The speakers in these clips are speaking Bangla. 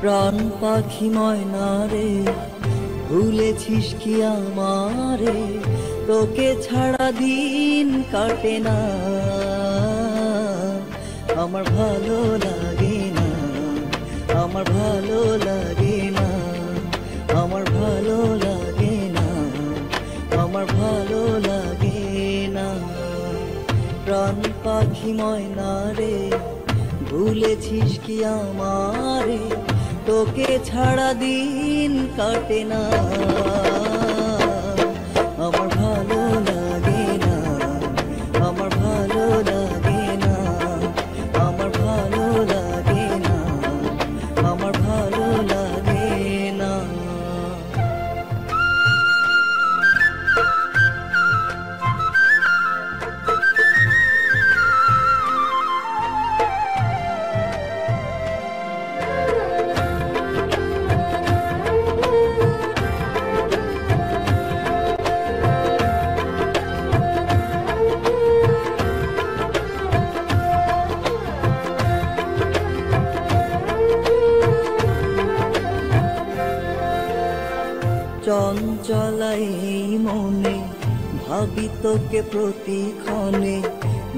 প্রাণ পাখি ময়না রে, ভুলেছিস কি আমারে? তোকে ছাড়া দিন কাটে না, আমার ভালো লাগে না, আমার ভালো লাগে না, আমার ভালো লাগে না, আমার ভালো লাগে না। প্রাণ পাখি ময়না রে, ভুলেছিস কি আমারে? তোকে ছাড়া দিন কাটে না, আমার ভালো লাগে না, আমার ভালো লাগে না, আমার ভালো লাগে না, আমার ভালো লাগে না। চঞ্চলাই মনে ভাবি তোকে প্রতিক্ষণে,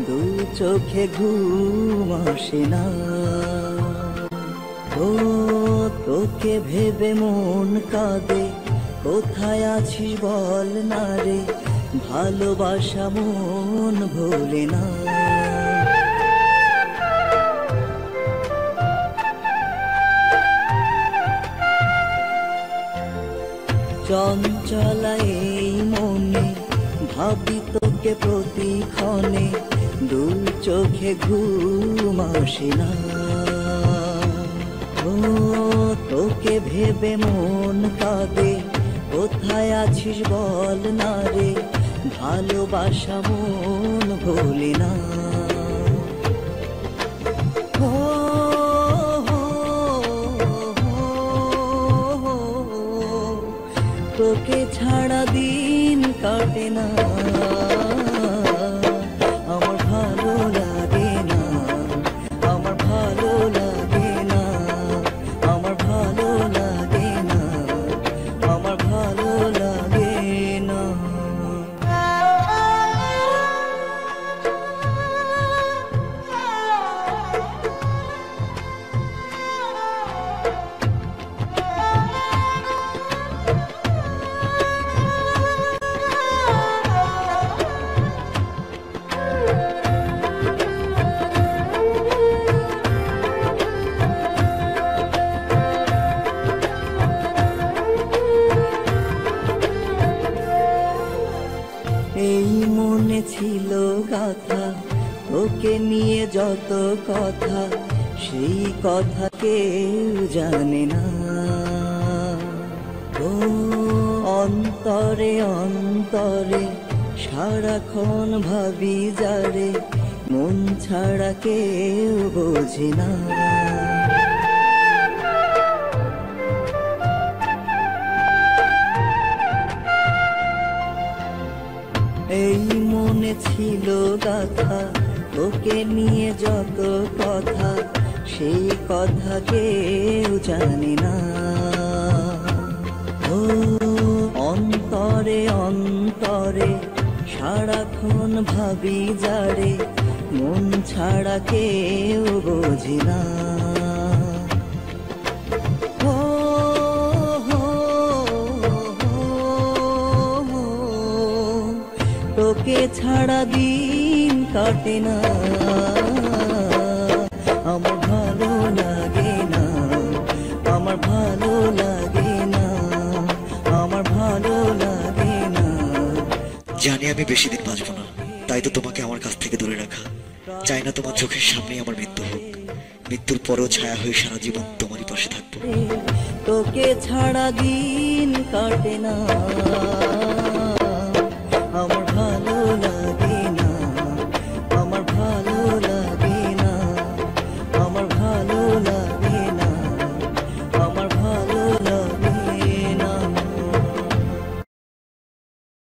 দু চোখে ঘুম আসে না। ও তোকে ভেবে মন কাঁদে, কোথায় আছিস বল না রে? ভালোবাসা মন ভোলে না। চঞ্চলাই মনে ভাবি তোকে প্রতিক্ষণে, দু চোখে ঘুম আসে না। ও তোকে ভেবে মন কাঁদে, কোথায় আছিস বল না রে? ভালোবাসা মন ভোলে না। তোকে ছাড়া দিন কাটে না, আমার ভালো লাগে না, আমার ভালো লাগে না, আমার ভালো লাগে না, আমার ভালো লাগে না। এই মনে ছিল গাথা, তোকে নিয়ে যত কথা, সেই কথা কেউ জানে না। ও অন্তরে অন্তরে সারাক্ষণ ভাবি যারে, মন ছাড়া কেউ বোঝে না। এই মনে ছিল গাথা, তোকে নিয়ে যত কথা, সেই কথা কেউ জানে না। ও অন্তরে অন্তরে সারাক্ষণ ভাবি যারে, মন ছাড়া কেউ বোঝে না। তোকে ছাড়া দিন কাটে না, আমার ভালো লাগে না, আমার ভালো লাগে না, আমার ভালো লাগে না। জানি আমি বেশি দিন বাঁচবো না, তাই তো তোমাকে আমার কাছ থেকে দূরে রাখা। চাই না তোমার চোখের সামনে আমার মৃত্যু হোক, মৃত্যুর পরও ছায়া হয়ে সারা জীবন তোমারই পাশে থাকবো। তোকে ছাড়া দিন কাটে না।